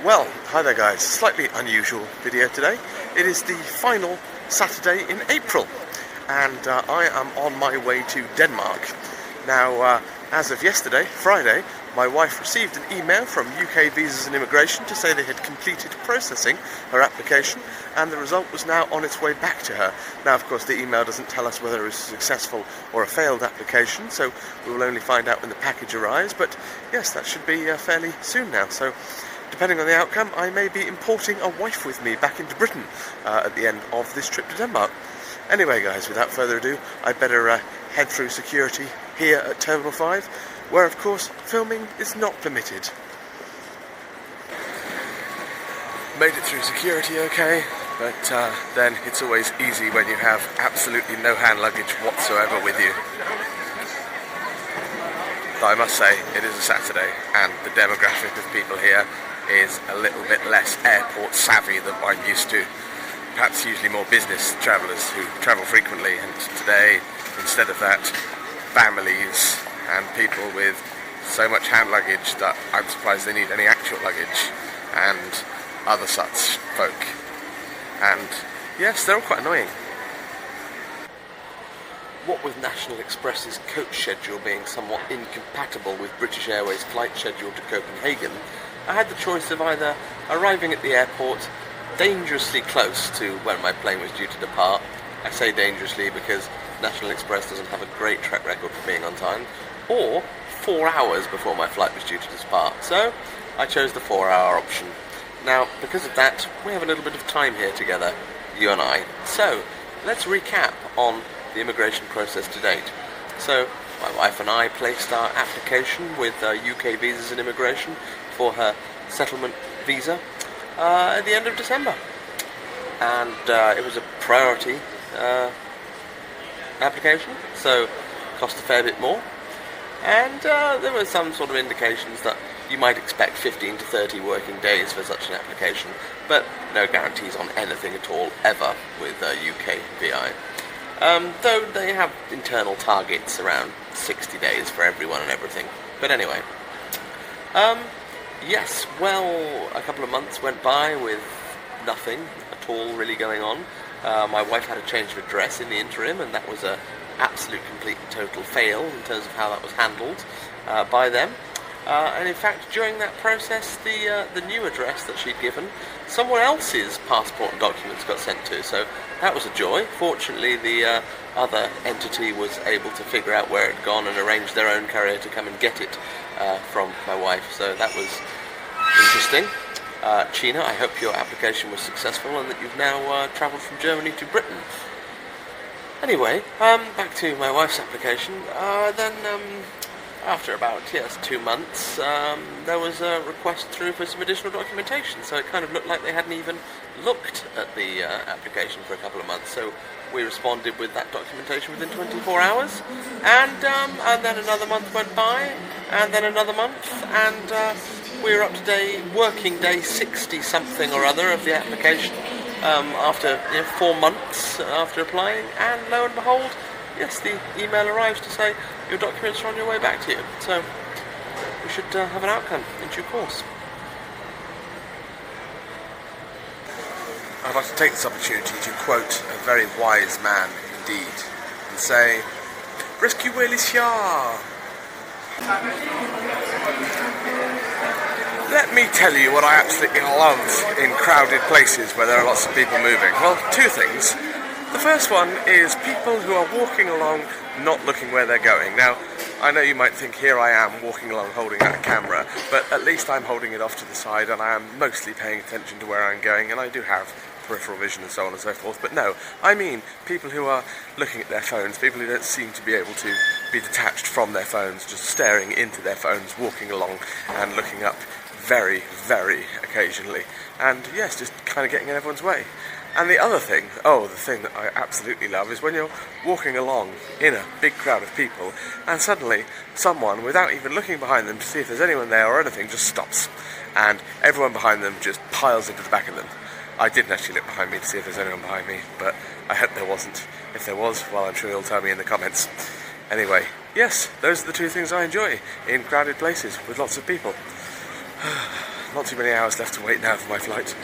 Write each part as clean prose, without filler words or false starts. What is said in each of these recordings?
Well, hi there guys, slightly unusual video today. It is the final Saturday in April and I am on my way to Denmark. Now, as of yesterday, Friday, my wife received an email from UK Visas and Immigration to say they had completed processing her application and the result was now on its way back to her. Now, of course, the email doesn't tell us whether it was a successful or a failed application, so we will only find out when the package arrives, but yes, that should be fairly soon now. So, depending on the outcome, I may be importing a wife with me back into Britain at the end of this trip to Denmark. Anyway guys, without further ado, I'd better head through security here at Terminal 5, where of course filming is not permitted. Made it through security okay, but then it's always easy when you have absolutely no hand luggage whatsoever with you. Though I must say, it is a Saturday, and the demographic of people here is a little bit less airport savvy than I'm used to. Perhaps usually more business travellers who travel frequently, and today, instead of that, families and people with so much hand luggage that I'm surprised they need any actual luggage, and other such folk. And yes, they're all quite annoying. What with National Express's coach schedule being somewhat incompatible with British Airways' flight schedule to Copenhagen, I had the choice of either arriving at the airport dangerously close to when my plane was due to depart. I say dangerously because National Express doesn't have a great track record for being on time, or 4 hours before my flight was due to depart, so I chose the 4-hour option. Now, because of that, we have a little bit of time here together, you and I. So, let's recap on the immigration process to date. So, my wife and I placed our application with UK Visas and Immigration for her settlement visa at the end of December. And it was a priority application, so cost a fair bit more. And there were some sort of indications that you might expect 15 to 30 working days for such an application, but no guarantees on anything at all, ever, with UK VI. Though they have internal targets around 60 days for everyone and everything. But anyway, yes, well, a couple of months went by with nothing at all really going on. My wife had a change of address in the interim, and that was a absolute, complete, total fail in terms of how that was handled by them. And in fact, during that process, the new address that she'd given, someone else's passport and documents got sent to, so that was a joy. Fortunately, the other entity was able to figure out where it had gone and arrange their own courier to come and get it from my wife, so that was interesting. China, I hope your application was successful and that you've now travelled from Germany to Britain. Anyway, back to my wife's application. Then after about 2 months, there was a request through for some additional documentation, so it kind of looked like they hadn't even looked at the application for a couple of months, so we responded with that documentation within 24 hours, and then another month went by, and then another month, and we were up to working day 60 something or other of the application, after 4 months after applying, and lo and behold, yes, the email arrives to say your documents are on your way back to you. So we should have an outcome in due course. I'd like to take this opportunity to quote a very wise man indeed, and say, "Rescue whale is here." Let me tell you what I absolutely love in crowded places where there are lots of people moving. Well, 2 things. The first one is people who are walking along not looking where they're going. Now, I know you might think here I am walking along holding out a camera, but at least I'm holding it off to the side and I am mostly paying attention to where I'm going, and I do have peripheral vision and so on and so forth. But no, I mean people who are looking at their phones, people who don't seem to be able to be detached from their phones, just staring into their phones, walking along and looking up very, very occasionally. And yes, just kind of getting in everyone's way. And the other thing, the thing that I absolutely love, is when you're walking along in a big crowd of people and suddenly someone, without even looking behind them to see if there's anyone there or anything, just stops and everyone behind them just piles into the back of them. I didn't actually look behind me to see if there's anyone behind me, but I hope there wasn't. If there was, well, I'm sure you'll tell me in the comments. Anyway, yes, those are the 2 things I enjoy in crowded places with lots of people. not too many hours left to wait now for my flight.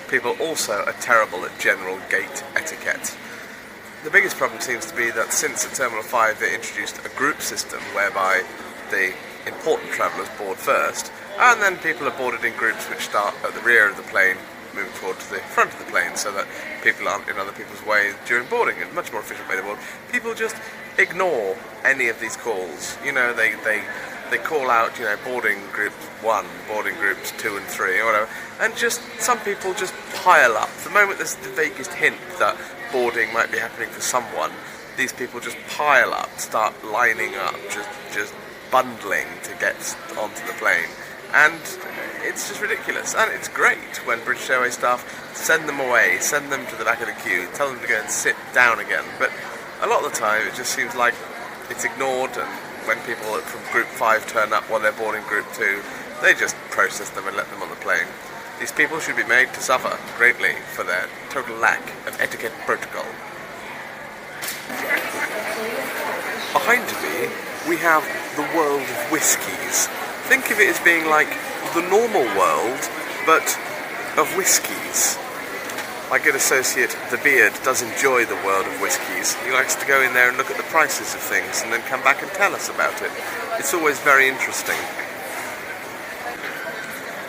People also are terrible at general gate etiquette. The biggest problem seems to be that since at Terminal 5 they introduced a group system whereby the important travellers board first, and then people are boarded in groups which start at the rear of the plane, moving forward to the front of the plane so that people aren't in other people's way during boarding. A much more efficient way to board. People just ignore any of these calls. You know, they call out, you know, boarding group 1, boarding groups 2 and 3 or whatever, and just some people just pile up. The moment there's the vaguest hint that boarding might be happening for someone, these people just pile up, start lining up, just bundling to get onto the plane. And it's just ridiculous. And it's great when British Airways staff send them away, send them to the back of the queue, tell them to go and sit down again. But a lot of the time it just seems like it's ignored, and when people from Group 5 turn up while they're boarding Group 2, they just process them and let them on the plane. These people should be made to suffer greatly for their total lack of etiquette protocol. Behind me, we have the world of whiskies. Think of it as being like the normal world, but of whiskies. My good associate, the Beard, does enjoy the world of whiskies. He likes to go in there and look at the prices of things and then come back and tell us about it. It's always very interesting.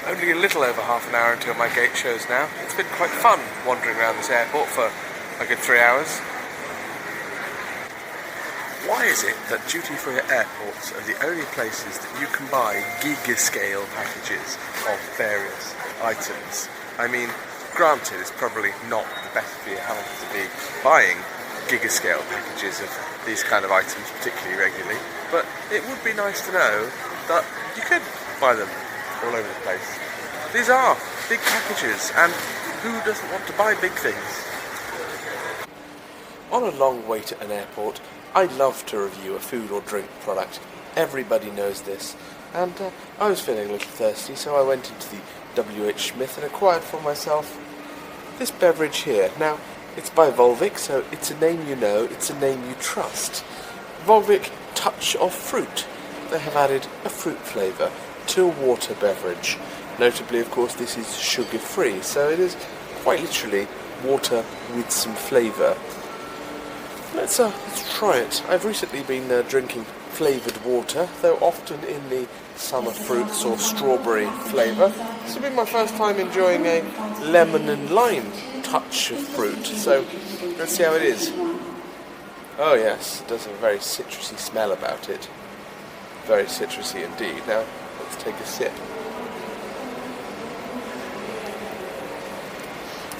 Only a little over half an hour until my gate shows now. It's been quite fun wandering around this airport for a good 3 hours. Why is it that duty-free airports are the only places that you can buy giga-scale packages of various items? I mean, granted, it's probably not the best for your health to be buying giga-scale packages of these kind of items particularly regularly, but it would be nice to know that you could buy them all over the place. These are big packages, and who doesn't want to buy big things? On a long wait at an airport, I love to review a food or drink product. Everybody knows this. And I was feeling a little thirsty, so I went into the W.H. Smith and acquired for myself this beverage here. Now, it's by Volvic, so it's a name you know, it's a name you trust. Volvic Touch of Fruit. They have added a fruit flavour to a water beverage. Notably, of course, this is sugar-free, so it is quite literally water with some flavour. Let's try it. I've recently been drinking flavoured water, though often in the summer fruits or strawberry flavour. This will be my first time enjoying a lemon and lime touch of fruit, so let's see how it is. Oh yes, it does have a very citrusy smell about it. Very citrusy indeed. Now, let's take a sip.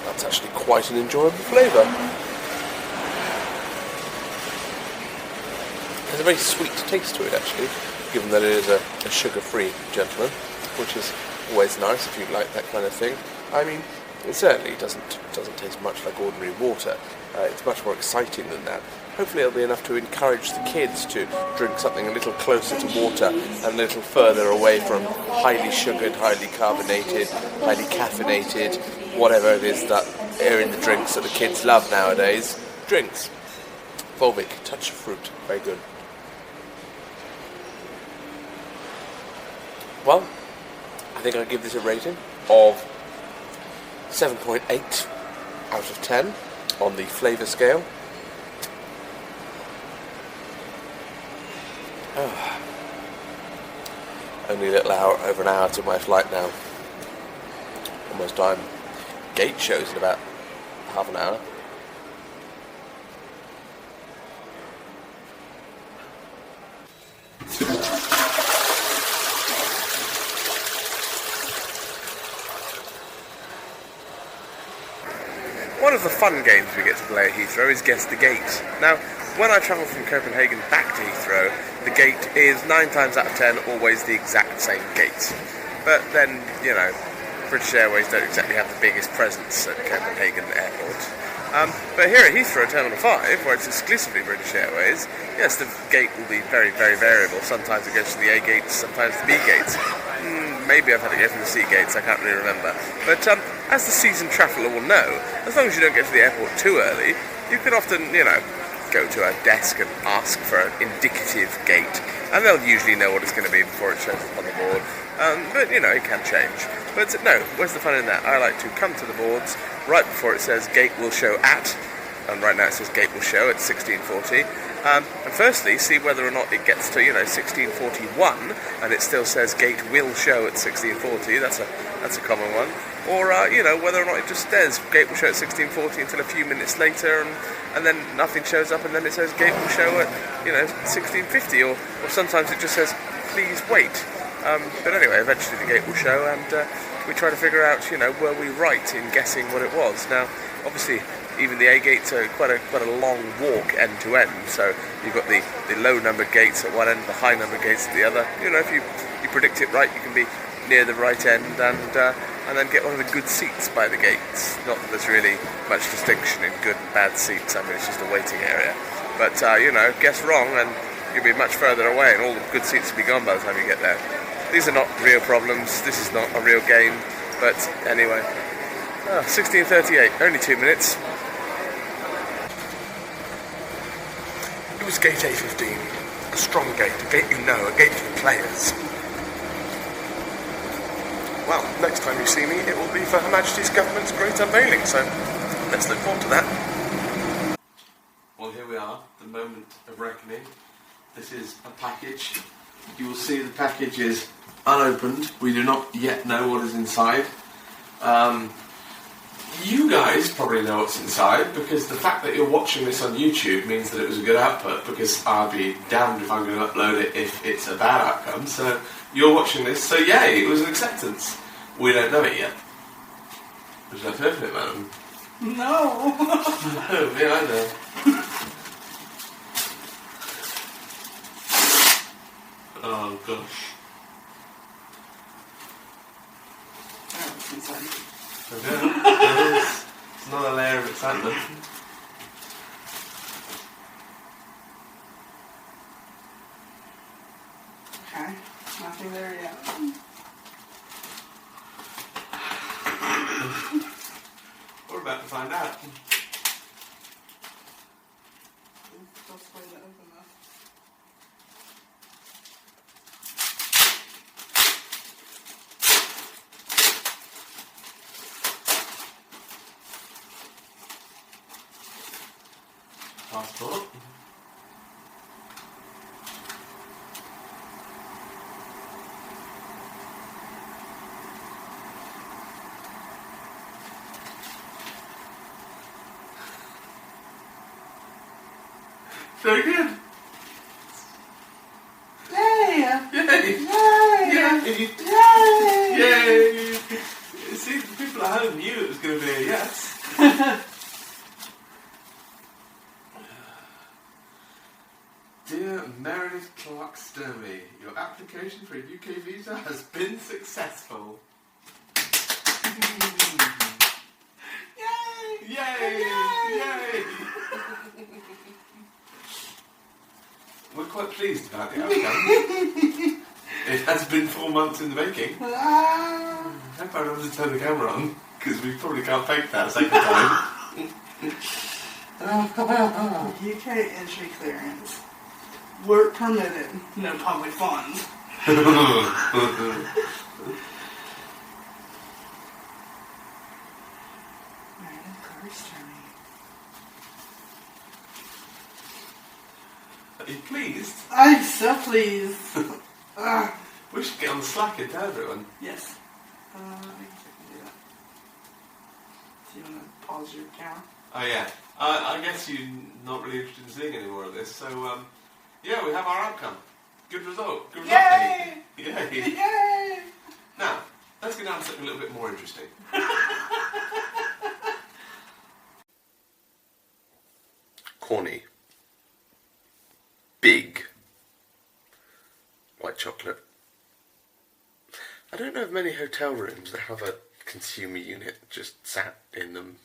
That's actually quite an enjoyable flavour. There's a very sweet taste to it, actually, given that it is a sugar-free gentleman, which is always nice if you like that kind of thing. I mean, it certainly doesn't taste much like ordinary water. It's much more exciting than that. Hopefully it'll be enough to encourage the kids to drink something a little closer to water and a little further away from highly sugared, highly carbonated, highly caffeinated, whatever it is that are in the drinks that the kids love nowadays. Drinks. Volvic, touch of fruit. Very good. Well, I think I'll give this a rating of 7.8 out of 10 on the flavour scale. Oh. Only a little hour, over an hour to my flight now. Almost time. Gate shows in about half an hour. One of the fun games we get to play at Heathrow is Guess the Gate. Now, when I travel from Copenhagen back to Heathrow, the gate is 9 times out of 10 always the exact same gate. But then, you know, British Airways don't exactly have the biggest presence at Copenhagen Airport. But here at Heathrow Terminal 5, where it's exclusively British Airways, yes, the gate will be very, very variable. Sometimes it goes to the A gates, sometimes the B gates. Maybe I've had to go through the C gates, I can't really remember. But as the seasoned traveller will know, as long as you don't get to the airport too early, you can often, you know, go to a desk and ask for an indicative gate, and they'll usually know what it's going to be before it shows up on the board. But you know, it can change. But no, where's the fun in that? I like to come to the boards right before it says gate will show at, and right now it says gate will show at 1640. And firstly, see whether or not it gets to 1641, and it still says gate will show at 1640. That's a common one. Or whether or not it just says gate will show at 1640 until a few minutes later, and then nothing shows up, and then it says gate will show at 1650, or sometimes it just says please wait. But anyway, eventually the gate will show, and we try to figure out were we right in guessing what it was. Now, obviously, even the A gates are quite a long walk end to end. So you've got the low numbered gates at one end, the high numbered gates at the other. If you predict it right, you can be near the right end and then get one of the good seats by the gates. Not that there's really much distinction in good and bad seats. I mean, it's just a waiting area. But guess wrong, and you'll be much further away, and all the good seats will be gone by the time you get there. These are not real problems. This is not a real game. But anyway, 1638, only 2 minutes. It was gate A15, a strong gate, a gate a gate for players. Well, next time you see me, it will be for Her Majesty's Government's great unveiling, so let's look forward to that. Well, here we are, the moment of reckoning. This is a package. You will see the package is unopened. We do not yet know what is inside. You guys probably know what's inside, because the fact that you're watching this on YouTube means that it was a good output, because I'll be damned if I'm going to upload it if it's a bad outcome. So you're watching this, so yay, it was an acceptance. We don't know it yet. Would you like to open it, madam? No. No, yeah, I know. Oh gosh. What's inside? It's not a layer of excitement. Okay, nothing there yet. We're about to find out. That's the way to open that. Passport. Very good. Yay! Yay! Yay! Yay! Yay! Yay! See, the people at home knew it was going to be a yes. Dear Meredith Clark Sturmey, your application for a UK visa has been successful. Yay! Yay! Yay! Yay! We're quite pleased about the outcome. It has been 4 months in the making. I hope I remember to turn the camera on, because we probably can't fake that a second time. UK entry clearance. Work permitted. No public funds. Meredith Clark Sturmey. Are you pleased? I'm so pleased. We should get on Slack and tell everyone. Yes. I guess I can do that. So you want to pause your camera? Oh yeah. I guess you're not really interested in seeing any more of this, so yeah, we have our outcome. Good result. Good result. Yay! Yay! Yay! Now, let's get down to something a little bit more interesting. Corny. Big. White chocolate. I don't know of many hotel rooms that have a consumer unit just sat in them.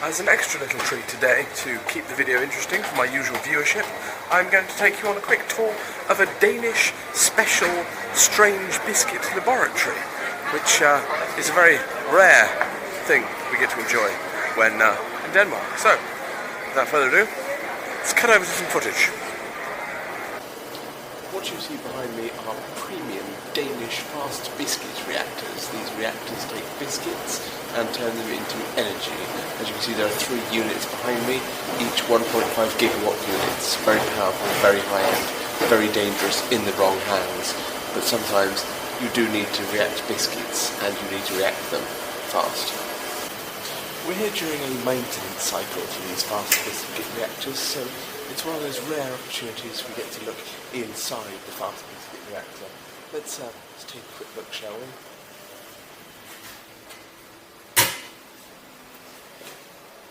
As an extra little treat today, to keep the video interesting for my usual viewership, I'm going to take you on a quick tour of a Danish special strange biscuit laboratory, which is a very rare thing we get to enjoy when in Denmark. So, without further ado, let's cut over to some footage. What you see behind me are premium Danish fast biscuit reactors. These reactors take biscuits and turn them into energy. As you can see, there are 3 units behind me, each 1.5 gigawatt units. Very powerful, very high end, very dangerous in the wrong hands. But sometimes you do need to react biscuits, and you need to react them fast. We're here during a maintenance cycle for these fast biscuit reactors, so it's one of those rare opportunities we get to look inside the fast biscuit reactor. Let's take a quick look, shall we?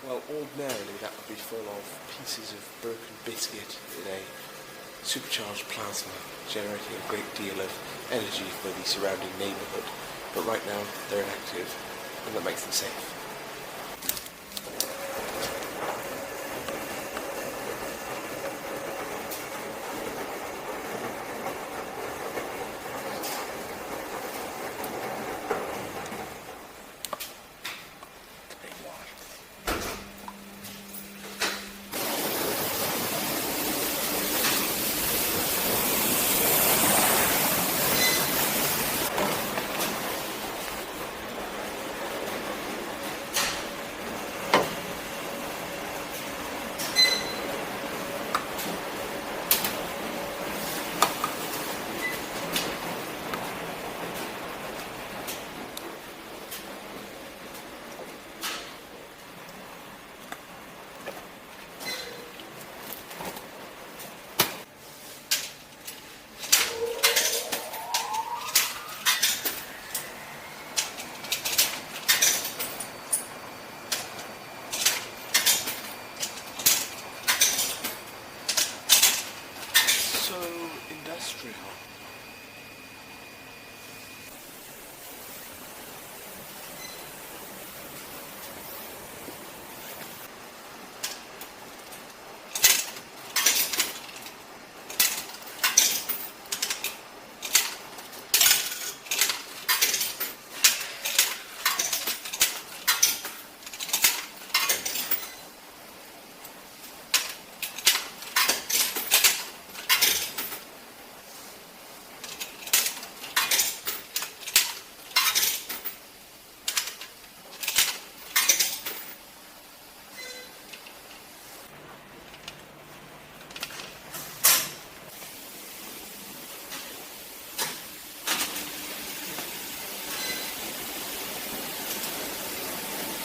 Well, ordinarily that would be full of pieces of broken biscuit in a supercharged plasma, generating a great deal of energy for the surrounding neighbourhood. But right now they're inactive, and that makes them safe. Industrial.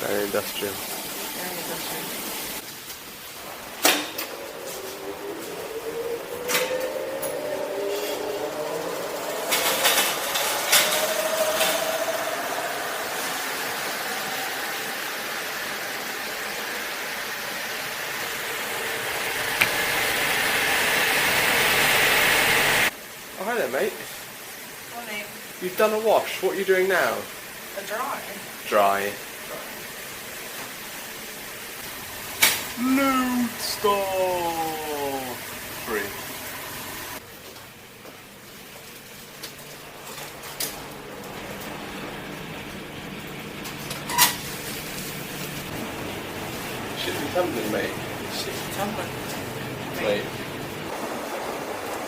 Very industrial. Very industrial. Oh, hi there, mate. Morning. You've done a wash. What are you doing now? A dry. Dry. Loot store! Free. Should be tumbling, mate. Shit, tumbling. Wait.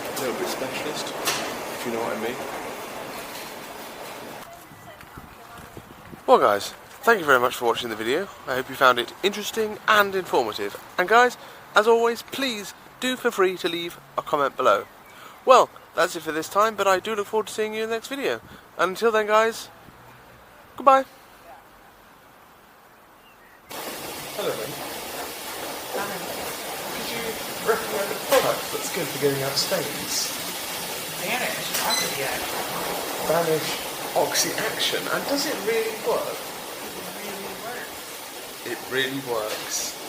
A little bit specialist, if you know what I mean. Well, guys, thank you very much for watching the video. I hope you found it interesting and informative. And guys, as always, please do feel free to leave a comment below. Well, that's it for this time, but I do look forward to seeing you in the next video. And until then, guys, goodbye. Hello, mate. Could you recommend a product that's good for getting out stains? Vanish. Oxy action. Vanish Oxy Action. And does it really work? It really works. It really works.